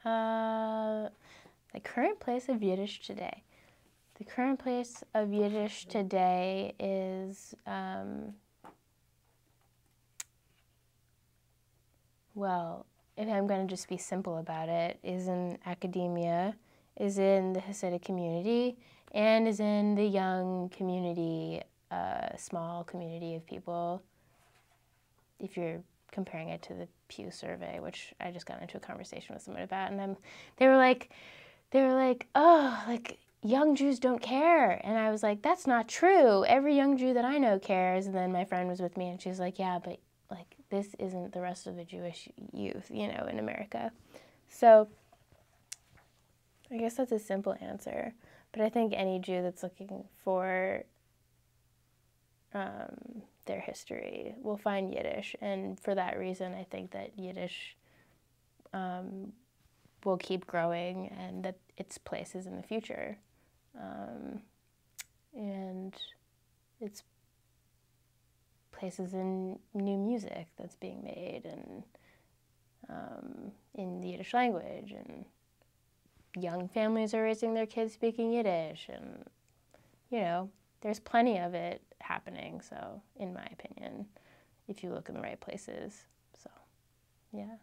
The current place of Yiddish today. The current place of Yiddish today is, well, if I'm going to just be simple about it, is in academia, is in the Hasidic community, and is in the young community, small community of people, if you're comparing it to the Pew survey, which I just got into a conversation with someone about, and they were like, oh, like, young Jews don't care. And I was like, that's not true. Every young Jew that I know cares. And then my friend was with me, and she was like, yeah, but like, this isn't the rest of the Jewish youth, you know, in America. So I guess that's a simple answer. But I think any Jew that's looking for their history will find Yiddish. And for that reason, I think that Yiddish will keep growing, and that its place is in the future. And its places in new music that's being made, and in the Yiddish language, and young families are raising their kids speaking Yiddish, and, you know, there's plenty of it happening, so, in my opinion, if you look in the right places. So, yeah.